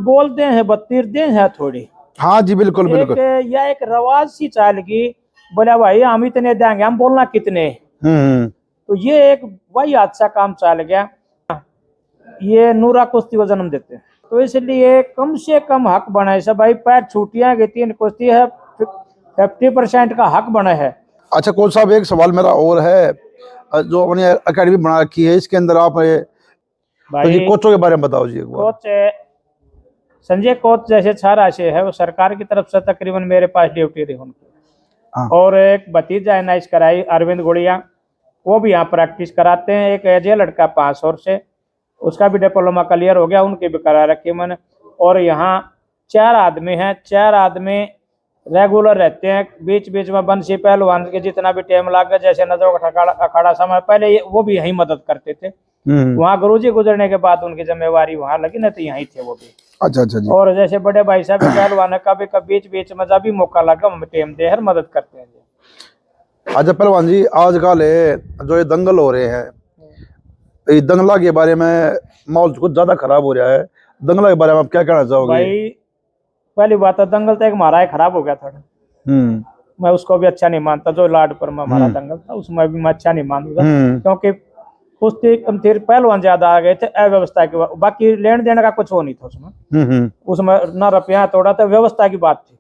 बोलते हैं बत्तीरते हैं थोड़ी। हाँ जी बिल्कुल बिल्कुल। या एक रवाज सी चाल की, बोला भाई हम इतने देंगे, हम बोलना कितने। तो ये एक वही हादसा काम चल गया। ये नूरा कुश्ती को जन्म देते हैं, तो इसलिए कम से कम हक बना है सब भाई। पैर छूटियां गई, 3 कुश्ती है, 50% का हक बना है। अच्छा कोच साहब, एक सवाल मेरा और है, जो अपनी अकेडमी बना रखी है इसके अंदर आप तो जी कोचों के बारे में बताओ जी एक बार। कोच संजय कोच जैसे 6 राशि है, वो सरकार की तरफ से तकरीबन मेरे पास ड्यूटी रही उनकी। और एक भतीजा है नाइस कराई अरविंद गुड़िया, वो भी यहाँ प्रैक्टिस कराते हैं। एक अजय लड़का 5 और से, उसका भी डिप्लोमा क्लियर हो गया, उनकी भी करा रखी मैंने। और यहाँ 4 आदमी हैं, 4 आदमी रेगुलर रहते हैं। बीच बीच में बंसी पहलवान के जितना भी टाइम लग गया, जैसे नजर अखाड़ा समय पहले वो भी यही मदद करते थे। वहाँ गुरुजी गुजरने के बाद उनकी जिम्मेवारी वहाँ लगी, नहीं तो यहीं थे वो भी। अच्छा अच्छा जी। और जैसे बड़े भाई साहब पहलवान है, कभी कभी बीच बीच में जब भी मौका लगा हम टाइम दे हर मदद करते हैं जी। अच्छा पहलवान जी, आजकल जो ये दंगल हो रहे हैं, ये दंगला के बारे में माहौल कुछ ज्यादा खराब हो रहा है, दंगला के बारे में आप क्या कहना चाहोगे? भाई पहली बात है, दंगल तो एक हमारा खराब हो गया था। मैं उसको भी अच्छा नहीं मानता। जो लाडपुर में हमारा दंगल था उसमें भी मैं अच्छा नहीं मानूंगा, क्योंकि कुश्ती फिर पहलवान ज्यादा आ गए थे अव्यवस्था की। बाकी लेन देन का कुछ हो नहीं था उसमें। उसमें न रुपया तोड़ा था, व्यवस्था की बात थी।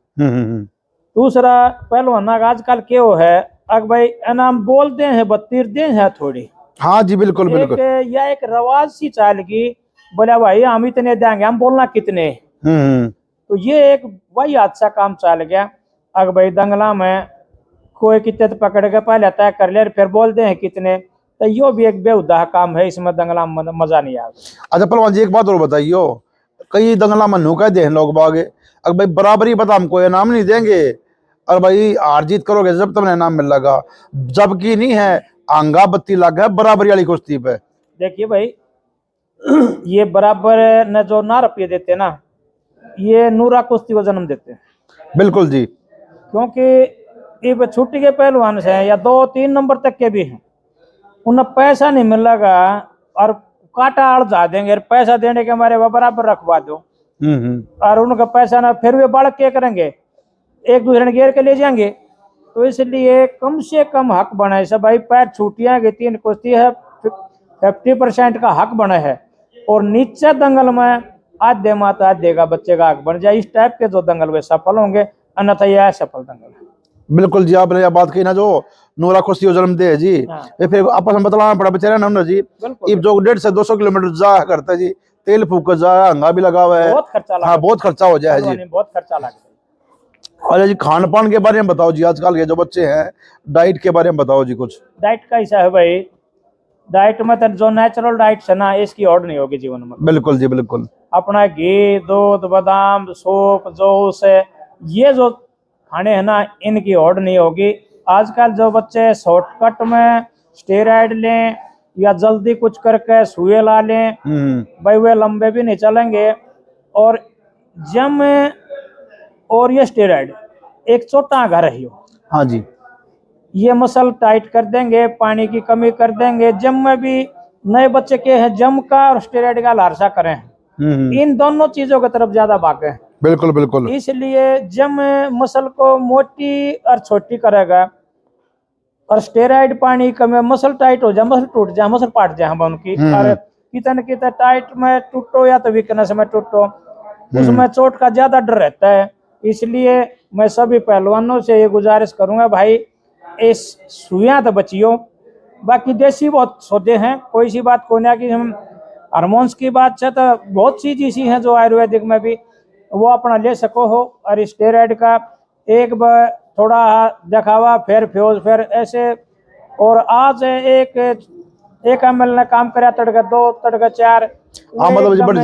दूसरा पहलवान आजकल क्यों है, अग भाई इनाम बोलते हैं बत्तीरते हैं थोड़ी। हाँ जी बिल्कुल बिल्कुल। या एक रवाज सी चाल की, बोला भाई हम इतने देंगे, हम बोलना कितने। तो ये एक वही हादसा काम चल गया। अगर भाई दंगला में कोई कितने पकड़ के पहले तय कर ले, फिर बोलते हैं कितने, तो यो भी एक बेहुदा काम है, इसमें दंगला में मजा नहीं आता। अच्छा पहलवान जी एक बात और बताइयो, कई दंगला में नुका दे लोग बागे, अगर भाई बराबरी पता हमको इनाम नहीं देंगे, और भाई हार जीत करोगे जब तुमने इनाम मिल लगा, जबकि नहीं है आंगा बत्ती लगा बराबरी वाली कुश्ती पे। देखिए भाई, ये बराबर न जो ना रुपये देते ना, ये नूरा कुश्ती को जन्म देते हैं। बिल्कुल जी। क्योंकि ये छुट्टी के पहलवान से हैं या 2-3 नंबर तक के भी हैं, उन्हें पैसा नहीं मिलेगा और काटा आड़ जा देंगे, पैसा देने के हमारे बराबर रखवा दो। और उनका पैसा ना फिर वे बढ़ के करेंगे, एक दूसरे ने घेर के ले जाएंगे। तो इसलिए कम से कम हक बना है सब भाई। पैर छूटियां गई, 3 कुश्ती है, 50% का हक बना है। और नीचे दंगल में आधे माता आधे का बच्चे का हक बन जाए, इस टाइप के जो दंगल वे सफल होंगे, अन्यथा यह असफल दंगल है। बिल्कुल जी, आपने यह बात कही ना, जो नूरा खुशी को जन्म दे जी, ये फिर आपस में बतलाना पड़ा बेचारा ना जी। ये जो 150 से 200 किलोमीटर जा करता जी, तेल फूक जा, हंगा भी लगा हुआ है, बहुत खर्चा लगा। हाँ बहुत खर्चा हो जाए जी, बहुत खर्चा लगा। अच्छा जी, खान पान के बारे में बताओ जी, आजकल के जो बच्चे हैं डाइट के बारे में बताओ जी कुछ। डाइट का ऐसा है भाई, डाइट में तो जो नेचुरल डाइट है ना, इसकी और नहीं होगी जीवन में। बिल्कुल जी बिल्कुल। अपना घी, दूध, बादाम, सूप, जूस, ये जो खाने हैं ना, इनकी होड़ नहीं होगी। आजकल जो बच्चे शॉर्टकट में स्टेरॉइड लें या जल्दी कुछ करके सुए ला लें, भाई वे लंबे भी नहीं चलेंगे। और जम और ये स्टेरॉइड एक छोटा घर रही हो। हाँ जी, ये मसल टाइट कर देंगे, पानी की कमी कर देंगे। जम में भी नए बच्चे के हैं, जम का और स्टेरॉइड का लालसा करें, इन दोनों चीजों की तरफ ज्यादा भागे। बिल्कुल बिल्कुल। इसलिए जम मसल को मोटी और छोटी करेगा, और स्टेरॉइड पानी कम, मसल टाइट हो जाए, मसल टूट जाए, मसल पाट जाए हम उनकी। और कितने टाइट में टूटो या तो वीकनेस में टूटो, उसमें चोट का ज्यादा डर रहता है। इसलिए मैं सभी पहलवानों से ये गुजारिश करूंगा, भाई इस सुइयां तो बचियो। बाकी देसी बहुत सौदे हैं, कोई सी बात को ना कि हम हार्मोन्स की बात है, तो बहुत सी चीजें हैं जो आयुर्वेदिक में भी वो अपना ले सको हो। और स्टेरॉइड का एक बार थोड़ा दिखावा, फिर फ्यूज, फिर ऐसे। और आज एक ml ने काम करे, तड़का 2, तड़का 4, मतलब बढ़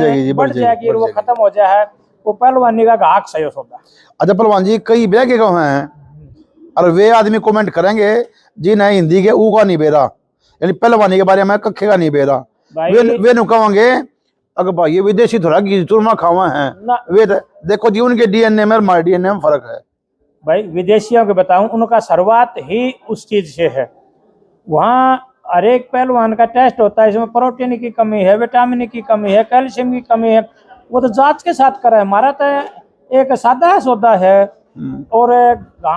जाएगी, वो खत्म हो जाए। वो पहलवानी का घाक सही होता। अच्छा पहलवान जी, कई ब्याह के हैं और वे आदमी कमेंट करेंगे जी नहीं हिंदी के ऊ का नहीं बेरा, यानी पहलवानी के बारे में कखे का नहीं बेरा, वे नु कहेंगे अगर भाई ये विदेशी थोड़ा घी चूरमा खावा है, वे देखो जी उनके डीएनए में हमारे डीएनए में फर्क है। भाई विदेशियों के बताऊं, उनका शुरुआत ही उस चीज से है। वहाँ हर एक पहलवान का टेस्ट होता है, इसमें प्रोटीन की कमी है, विटामिन की कमी है, कैल्शियम की कमी है, वो तो जांच के साथ करे। हमारा तो एक सादा सौदा है, और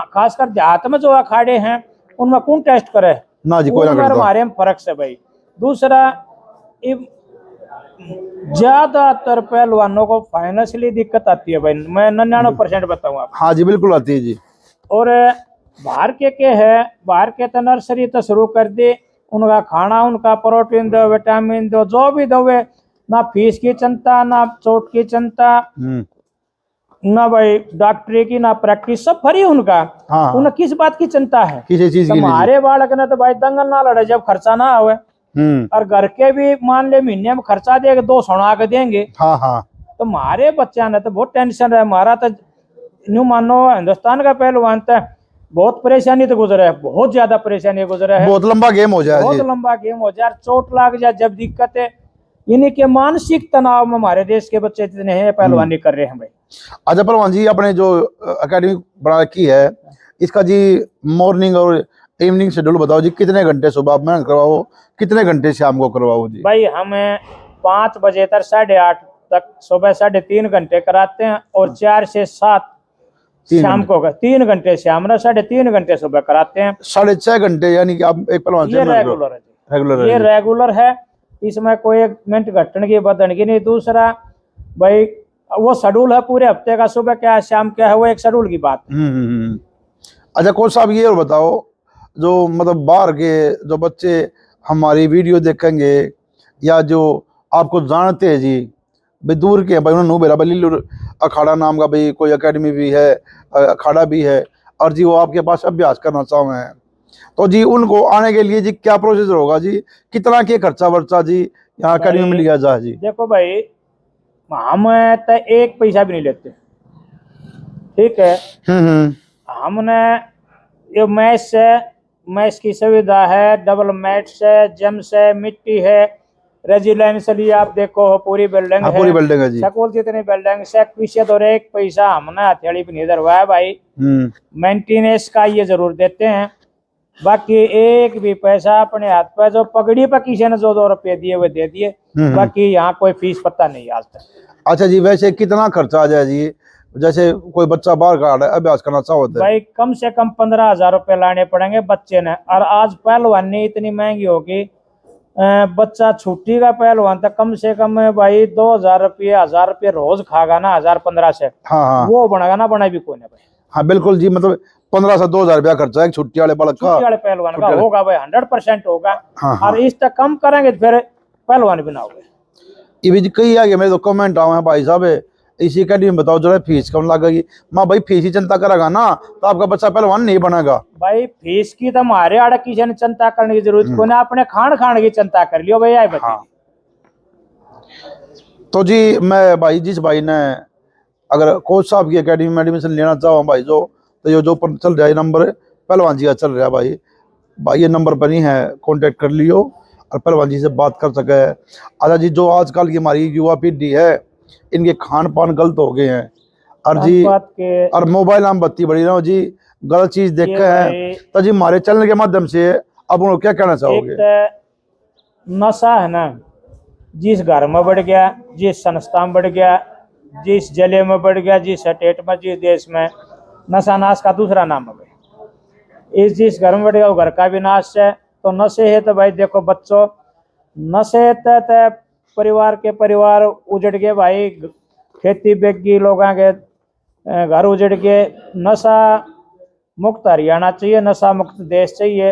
खासकर देहात में जो अखाड़े हैं उनमें कौन टेस्ट करे ना जी, कोई ना उनमें करता। हमारे में फर्क से भाई। दूसरा, ज्यादातर पहलवानों को फाइनेंशियली दिक्कत आती है भाई, मैं 99% बताऊँ आप। हाँ जी बिल्कुल आती है जी। और बाहर के है, बाहर के तो नर्सरी तो शुरू कर दी, उनका खाना, उनका प्रोटीन दो, विटामिन दो, जो भी दो, ना फीस की चिंता, ना चोट की चिंता, ना भाई डॉक्टरी की, ना प्रैक्टिस, सब फ्री उनका। हाँ। उन्हें किस बात की चिंता है? किसी चीज की नहीं जी। हमारे बालक ने तो भाई दंगल ना लड़े जब खर्चा ना आवे, और घर के भी मान ले महीने में खर्चा देंगे 2 सोना के देंगे। हाँ हाँ। तो हमारे बच्चा ने तो बहुत टेंशन है। हमारा तो न्यू मानो हिंदुस्तान का पहलवान तो बहुत परेशानी तो गुजरा है, बहुत ज्यादा परेशानी गुजरा है। बहुत लंबा गेम हो जाए, बहुत लंबा गेम हो जाए, चोट लग जाए जब दिक्कत है। यानी कि मानसिक तनाव में हमारे देश के बच्चे जितने हैं पहलवानी कर रहे हैं भाई। अच्छा पहलवान जी, आपने जो एकेडमी बना रखी है, इसका जी मॉर्निंग और इवनिंग शेड्यूल बताओ जी। कितने घंटे सुबह आप मेहनत करवाओ, कितने घंटे शाम को करवाओ जी? भाई हमें 5 बजे तक 8:30 तक सुबह 3.5 घंटे कराते हैं, और 4 से 7 शाम को 3 घंटे शाम में, 3.5 घंटे सुबह कराते हैं। 6.5 घंटे, यानी कि आप एक पहलवान ये रेगुलर है, रेगुलर ये रेगुलर है, इसमें कोई एक मिनट घटने की बदन की नहीं। दूसरा भाई वो शेड्यूल है पूरे हफ्ते का, सुबह क्या है शाम क्या है, वो एक शेड्यूल की बात। अच्छा कोच साहब, ये और बताओ, जो मतलब बाहर के जो बच्चे हमारी वीडियो देखेंगे या जो आपको जानते हैं जी, भाई दूर के भाई, उन्होंने बेरा लिल्लू अखाड़ा नाम का भाई कोई एकेडमी भी है, अखाड़ा भी है, और जी वो आपके पास अभ्यास करना चाह रहे हैं, तो जी उनको आने के लिए जी क्या प्रोसीजर होगा जी? कितना के खर्चा वर्चा जी यहाँ एकेडमी में लिया जाए जी? देखो भाई, हम तो 1 पैसा भी नहीं लेते, ठीक है। हमने ये मैच की सुविधा है, डबल मैट है, जेम्स है, मिट्टी है, रेजिडेंशियल आप देखो पूरी बिल्डिंग है, पूरी बिल्डिंग है जी। स्कूल जितनी बिल्डिंग से फीसद, और 1 पैसा हमने हथेली पे नहीं धरवाया भाई। मेंटेनेंस का ये जरूर देते हैं, बाकी एक भी पैसा अपने हाथ पे जो पगड़ी पे किसी ने जो 2 रुपये दिए हुए दे दिए, बाकी यहाँ कोई फीस पता नहीं आज तक। अच्छा जी, वैसे कितना खर्चा आ जाए जी? जैसे कोई बच्चा बाहर का अभ्यास करना चाहता है भाई, कम से कम 15,000 रुपये लाने पड़ेंगे बच्चे ने। और आज पहलवानी इतनी महंगी होगी, बच्चा छुट्टी का पहलवान था, कम से कम भाई 2,000 रुपये 1,000 रुपये रोज खागा ना, 1,000-15 से। हाँ। वो बनेगा ना, बना भी कौन है भाई? हाँ बिल्कुल जी, मतलब 15 से 2,000 रुपया खर्चा है छुट्टी वाले बालक का, छुट्टी वाले पहलवान का होगा भाई, 100% होगा। हाँ। और इस तक कम करेंगे तो फिर पहलवान भी ना होगा। ये भी कई आगे मेरे तो कमेंट आए हैं, भाई साहब इसी एकेडमी में बताओ जरा फीस कम लगेगी। माँ भाई फीस ही चिंता करेगा ना तो आपका बच्चा पहलवान नहीं बनेगा। भाई फीस की तो हमारे आड़े किसी ने चिंता करने की जरूरत को ना, अपने खान की चिंता कर लियो भैया बच्चे। हाँ। तो जी मैं भाई, जिस भाई ने अगर कोच साहब की एकेडमी में एडमिशन लेना चाहो भाई, तो ये जो पर चल रहा है नंबर पहलवान जी का चल रहा है भाई ये नंबर पर ही है, कांटेक्ट कर लियो और पहलवान जी से बात कर सके। अच्छा जी, जो आजकल की हमारी युवा पीढ़ी है, इनके खान पान गलत हो गए हैं, और जी और मोबाइल में बत्ती बड़ी ना जी, गलत चीज देखे हैं, तो जी हमारे चैनल के माध्यम से अब उनको क्या कहना चाहोगे? नशा है ना, जिस घर में बढ़ गया, जिस संस्था में बढ़ गया, जिस जिले में बढ़ गया, जिस स्टेट में, जिस देश में, नशा नाश का दूसरा नाम है भाई। इस जिस घर में बढ़ गया वो घर का भी नाश है। तो नशे है तो भाई देखो बच्चों, नशे तय परिवार के परिवार उजड़ गए भाई, खेती बेगी लोगों के घर उजड़ गए। नशा मुक्त हरियाणा चाहिए, नशा मुक्त देश चाहिए।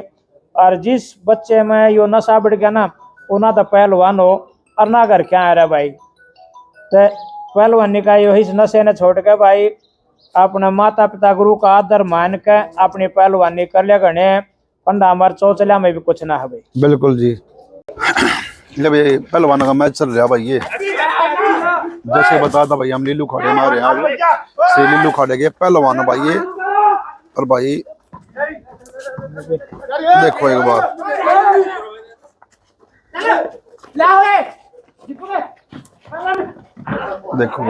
और जिस बच्चे में यो नशा बढ़ गया ना, उना तो पहलवान हो और ना घर क्या आ रहा भाई। तो पहलवानी का यो इस नशे ने छोड़ के भाई अपने माता पिता गुरु का आदर मान के अपनी पहलवानी कर लिया घने पंडा हमारे चौचलिया में भी कुछ ना है भाई। बिल्कुल जी। जब ये पहलवान का मैच चल रहा भाई, ये जैसे बता था भाई, हम लीलू खाड़े में आ रहे हैं से लीलू खाड़े के पहलवान भाई ये। और भाई देखो एक बार, देखो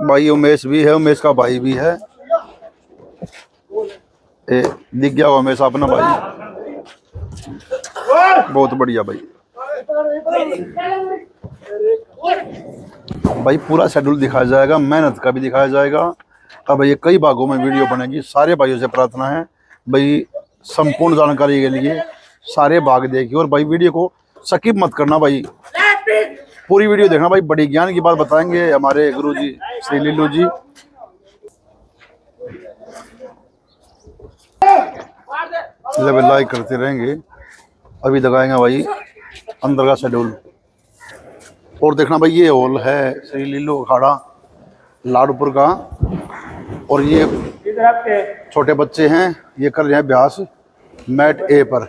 भाई उमेश भी है, उमेश का भाई भी है, दिख गया उमेश अपना भाई, बहुत बढ़िया भाई। भाई पूरा शेड्यूल दिखाया जाएगा, मेहनत का भी दिखाया जाएगा। अब ये कई भागों में वीडियो बनेगी। सारे भाइयों से प्रार्थना है भाई संपूर्ण जानकारी के लिए सारे भाग देखिए, और भाई वीडियो को स्किप मत करना भाई, पूरी वीडियो देखना भाई। बड़ी ज्ञान की बात बताएंगे हमारे गुरु जी श्री लीलू जी। लाइक करते रहेंगे। अभी दिखाएंगे भाई अंदर का शेड्यूल। और देखना भाई ये हॉल है श्री लीलू अखाड़ा लाडपुर का, और ये छोटे बच्चे हैं, ये कर रहे हैं अभ्यास मैट ए पर।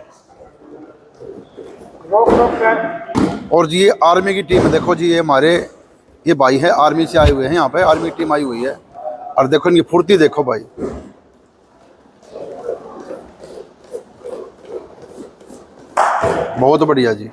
और जी ये आर्मी की टीम है, देखो जी ये हमारे ये भाई है आर्मी से आए हुए हैं, यहाँ पे आर्मी की टीम आई हुई है। और देखो इनकी फुर्ती देखो भाई, बहुत बढ़िया जी।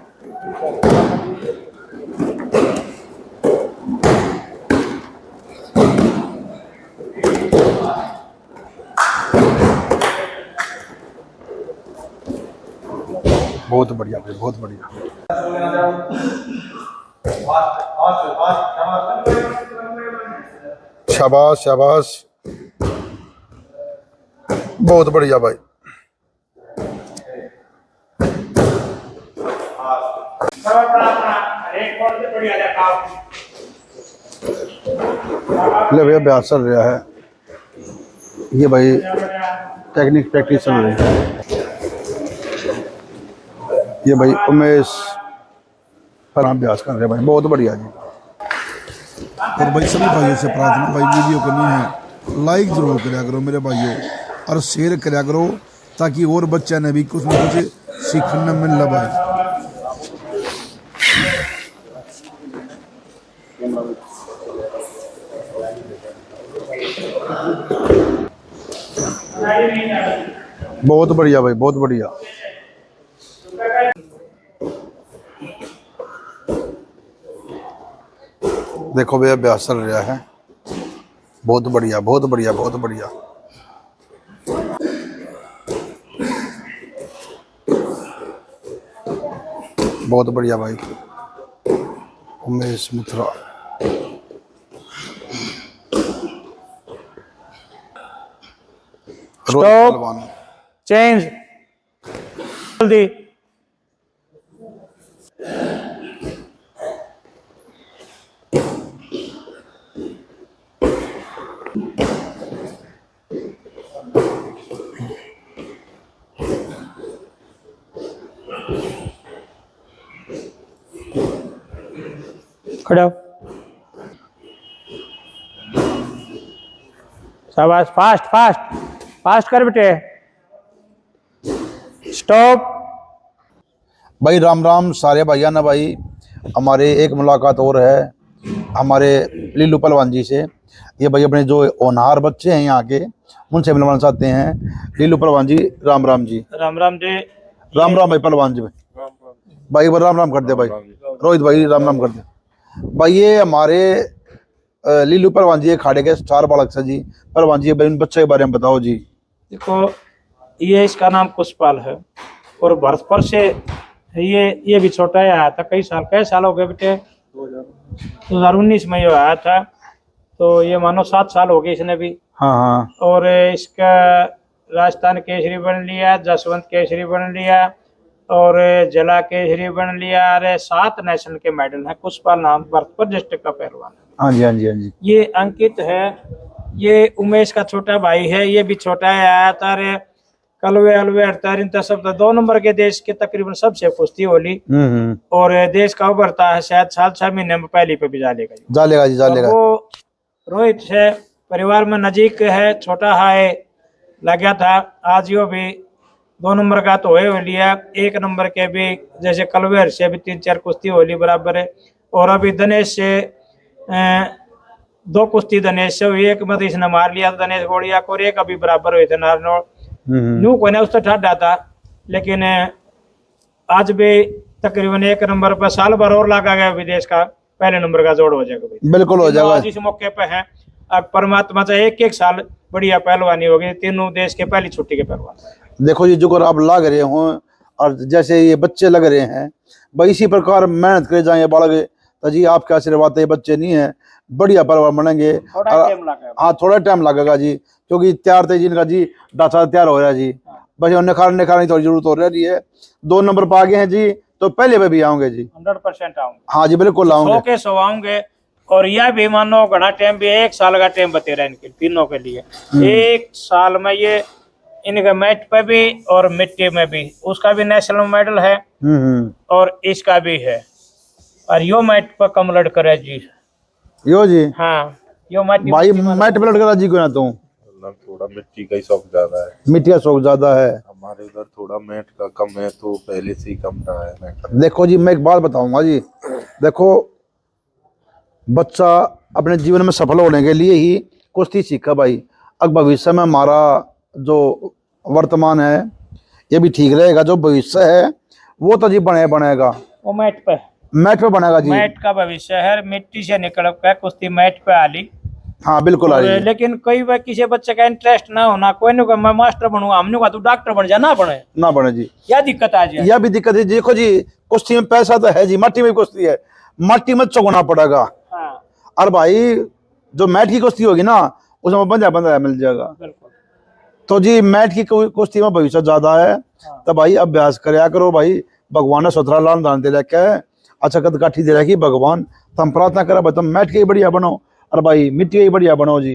बहुत बढ़िया भाई, बहुत बढ़िया। शाबाश शाबाश, बहुत बढ़िया भाई। ले भैया अभ्यास चल रहा है, ये भाई टेक्निक प्रैक्टिस चल रही है। ये भाई उमेश पर अभ्यास कर रहे हैं भाई, बहुत बढ़िया जी। और भाई सभी भाइयों से प्रार्थना भाई वीडियो करनी है लाइक जरूर करा करो मेरे भाइयों, और शेयर करा करो ताकि और बच्चा ने भी कुछ न कुछ सीखने मिल भाई। बहुत बढ़िया भाई, बहुत बढ़िया। देखो भैया अभ्यास चल रहा है, बहुत बढ़िया बहुत बढ़िया बहुत बढ़िया। बहुत बढ़िया भाई उमेश मित्रा। स्टॉप, चेंज, जल्दी। खड़े हो, शाबाश, फास्ट फास्ट फास्ट कर बेटे। स्टॉप। भाई राम राम सारे भैया ना भाई, हमारे एक मुलाकात और है हमारे लीलू पहलवान जी से। ये भाई अपने जो होनहार बच्चे हैं यहाँ के, उनसे मिलवाना चाहते हैं। लीलू पहलवान जी राम राम जी। राम राम जी। राम राम भाई पहलवान जी। भाई एक बार राम राम कर दे भाई, रोहित भाई राम राम कर दे भाई। ये हमारे लीलू पहलवान जी अखाड़े के स्टार बालक से जी। पहलवान जी भाई उन बच्चे के बारे में बताओ जी। देखो ये इसका नाम कुशपाल है, और भरतपुर से ये भी छोटा ही आया था। कई साल हो गए बेटे, 2019 में ये आया था, तो ये मानो 7 साल हो गए इसने भी। हाँ हाँ। और इसका राजस्थान केसरी बन लिया, जसवंत केसरी बन लिया, और जिला केसरी बन लिया। अरे 7 नेशनल के मेडल हैं। कुशपाल नाम भरतपुर डिस्ट्रिक्ट का पहलवान है। हाँ जी हाँ जी हाँ जी। ये अंकित है, ये उमेश का छोटा भाई है, ये भी छोटा है आया था। अरे कलवे अलवे हड़तारिन सब 2 नंबर के देश के तकरीबन सबसे कुश्ती होली, और देश का उभरता है शायद साल 6 महीने में पहली पे भी जालेगा जी जालेगा। वो रोहित से परिवार में नजीक है, छोटा है लगा था। आज यो भी 2 नंबर का तो हो लिया, 1 नंबर के भी जैसे कलवेर से भी 3-4 कुश्ती होली बराबर है। और अभी दिनेश से 2 कुश्ती दिनेश से हुई, एक मत इसने मार लिया दिनेश गोड़िया को, और एक अभी बराबर हुए थे नारनौल। न्यू कोई उससे ठाडा था, लेकिन आज भी तकरीबन 1 नंबर पर साल भर और लगा गया विदेश का पहले नंबर का जोड़ हो जाएगा भाई। बिल्कुल हो जाएगा। आज इस मौके पे है, अब परमात्मा से एक साल बढ़िया पहलवानी होगी, तीनों देश के पहली छुट्टी के पहलवान। देखो जी जो आप लग रहे हो, और जैसे ये बच्चे लग रहे हैं भाई, इसी प्रकार मेहनत करे जाए बालक, तो जी आपके आशीर्वाद ये बच्चे नहीं है, बढ़िया परिवार बनेंगे। थोड़ा टाइम लगेगा। हाँ थोड़ा टाइम लगेगा जी, क्योंकि तैयार थे जिनका जी ढांचा तैयार हो रहा है जी, बस निखारने की थोड़ी जरूरत हो रही है। 2 नंबर पर आ गए हैं जी, तो पहले पे भी आऊंगे जी, 100% आऊंगे। हाँ जी बिल्कुल आऊंगे। 100 के 100 आऊंगे। और यह भी मानो घना टाइम भी 1 साल का टाइम बते रहे इनके तीनों के लिए। 1 साल में ये इनके मैट पे भी और मिट्टी में भी, उसका भी नेशनल मेडल है और इसका भी है। और यो मैट पर कम लड़कर है जी। यो जी हाँ यो मैट भाई मैट पे लड़का जी को ना तू, थोड़ा मिट्टी का ही शौक ज्यादा है, मिट्टी का शौक ज्यादा है। हमारे उधर थोड़ा मैट का कम है, तो पहले से ही कम रहा है मैट। देखो जी मैं एक बात बताऊंगा जी, देखो बच्चा अपने जीवन में सफल होने के लिए ही कुश्ती सीखा भाई। अब भविष्य में हमारा जो वर्तमान है ये भी ठीक रहेगा, जो भविष्य है वो तो जी बनेगा वो मैट पे बनेगा जी। मैट का भविष्य है, मिट्टी से निकल कर कुश्ती मैट पे आ ली। हाँ बिल्कुल आ रही है। लेकिन कई बार किसी बच्चे का इंटरेस्ट ना होना, कोई नहीं मैं मास्टर बनूंगा, हमने कहा तू डॉक्टर बन जा, ना बने जी, क्या दिक्कत आ जाए। यह भी दिक्कत है। देखो जी कुश्ती में पैसा तो है जी, मट्टी में भी कुश्ती है, मट्टी में चौगना पड़ेगा। हाँ और भाई जो मैट की कुश्ती होगी ना उसमें बंदा मिल जाएगा। बिल्कुल। तो जी मैट की कुश्ती में भविष्य ज्यादा है। तो भाई अभ्यास करया करो भाई, भगवान ने 17 लाख दान दे रखे है, अच्छा कद काठी दे रखी भगवान, तो हम प्रार्थना करा भाई तुम मैट के ही बढ़िया बनो और भाई मिट्टी के ही बढ़िया बनो जी।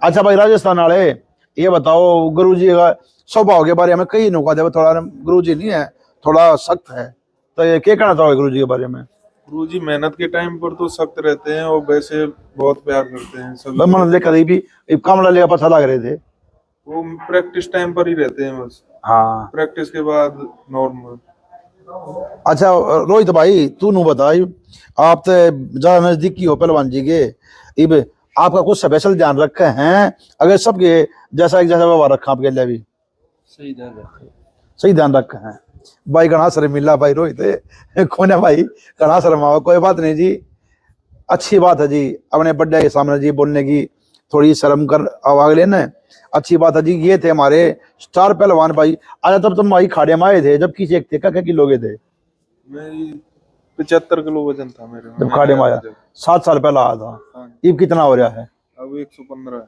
अच्छा भाई राजस्थान वाले ये बताओ, गुरु जी का स्वभाव के बारे में कई नुका दे, थोड़ा गुरु जी नहीं है, थोड़ा सख्त है, तो ये क्या कहना चाहोगे गुरु जी के बारे में? गुरुजी मेहनत के टाइम पर तो सख्त रहते हैं और वैसे बहुत प्यार करते हैं सभी। मन देख कभी भी कामला लेगा पता लग रहे थे, वो प्रैक्टिस टाइम पर ही रहते हैं बस, हाँ प्रैक्टिस के बाद नॉर्मल। अच्छा रोहित भाई तू नु बता, आप तो ज्यादा नजदीकी हो पहलवान जी के, इब आपका कुछ स्पेशल ध्यान रखे हैं अगर सबके जैसा एक जैसा व्यवहार रखा आपके लिए भी? सही ध्यान रखे हैं भाई, घना सर मिला भाई रोहित खोने भाई, घना शर्मा, कोई बात नहीं जी, अच्छी बात है जी, अपने बड़े के सामने जी बोलने की थोड़ी शर्म कर आवाज लेना, अच्छी बात है जी। ये थे हमारे स्टार पहलवान भाई। आज तब तुम भाई खाड़े में आए थे जब किसी एक थे, क्या किलो के थे? मैं 75 किलो वजन था मेरे में, जब खाड़े में आया 7 साल पहले आया था। हाँ। अब कितना हो रहा है? अब 115 है।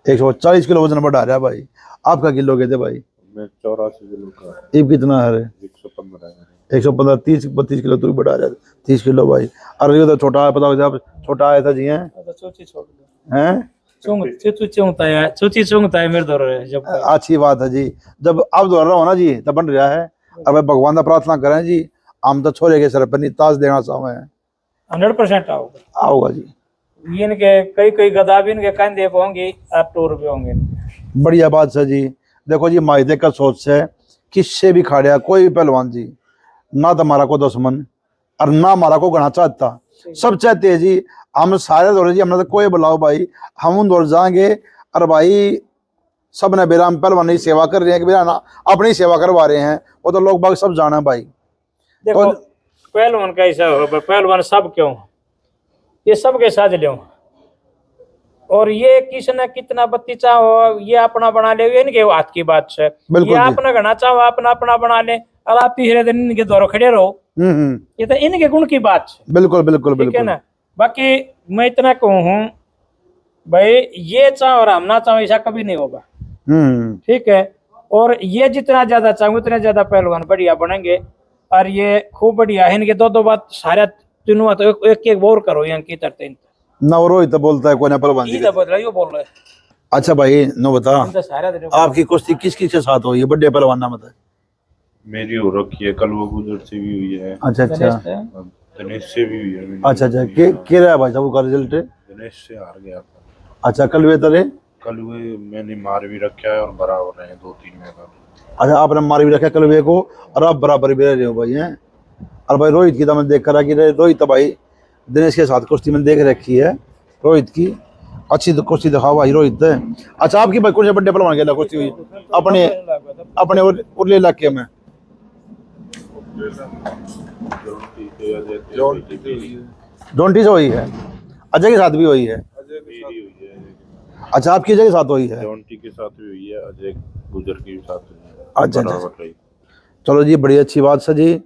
140 किलो वजन बढ़ा रहा है भाई। आपका किलो के थे भाई? मैं 84 किलो का। अब कितना है? 115 है। 115, 30-32 किलो तू भी बढ़ा रहा है, 30 किलो भाई। अरे ये तो छोटा है, पता जब छोटा आया था जी हैं चूंगता है मेरे दौर जब। अच्छी बात है जी, जब आप दौड़ रहा हो ना जी तब बन रहा है। अब भगवान का प्रार्थना करें जी, हम तो छोरे के सर पर नहीं ताज देना चाहे 100% आओगा जी। ये इनके कई गदा भी इनके कंधे पे होंगे और टूर पे होंगे इनके। बढ़िया बात है जी। देखो जी मायदे का सोच है, किससे भी खाड़िया कोई भी पहलवान जी ना तो हमारा को दुश्मन और ना हमारा को गणा चाहता, सब चाहते हैं जी हम सारे दौड़े जी, हमने तो कोई बुलाओ भाई हम उन दौड़ जाएंगे। और भाई सब ने बेरा हम पहलवान की सेवा कर रहे हैं कि बेरा ना अपनी सेवा करवा रहे हैं, वो तो लोग बाग सब जाना भाई। देखो पहलवान कैसा हो, पहलवान सब क्यों, ये सबके साथ लो, और ये किसने कितना बत्ती चाहो ये अपना बना ले, इनके हाथ की बात है। ये अपना घना चाहो अपना अपना बना ले, और आप तीसरे दिन इनके दौरों खड़े रहो, ये तो इनके गुण की बात है। बिल्कुल बिल्कुल ठीक है बिल्कुल ना। बाकी मैं इतना कहूँ भाई, ये चाहो और हम ना चाहो ऐसा कभी नहीं होगा। ठीक है, और ये जितना ज्यादा चाहूँ उतने ज्यादा पहलवान बढ़िया बनेंगे। और ये खूब बढ़िया है, इनके दो बात सारे तीनों तो एक बोर करो यहाँ की तरते ना, वो रोहित बोलता है कोई ना पहलवान जी बोल रहा है। अच्छा भाई नो बता, सारे आपकी कुश्ती किस किस के साथ हुई है बड़े पहलवान ना बता? मेरी हो रखी है, कल वो गुजर से भी हुई है, अच्छा अच्छा दिनेश से भी हुई है। अच्छा अच्छा के रहा भाई साहब का रिजल्ट? दिनेश से हार गया था। अच्छा कल वे तरे? कल वे मैंने मार भी रखा है और बराबर रहे 2-3 में का। अच्छा आपने मार भी रखा कल वे को और आप बराबर भी रहे हो भाई हैं। और भाई रोहित की तो मैंने देख कर कि रोहित तो भाई दिनेश के साथ कुश्ती मैंने देख रखी है, रोहित की अच्छी कुश्ती दिखाओ भाई रोहित। अच्छा आपकी भाई कौन से बड़े पहलवान के कुश्ती हुई अपने अपने उरले इलाके में? जोंटी से हुई है, अजय के साथ भी हुई है। अच्छा आपकी अजय के साथ हुई है? जोंटी के साथ भी हुई है, अजय गुजर के साथ हुई है। अच्छा अच्छा चलो जी बड़ी अच्छी बात है जी।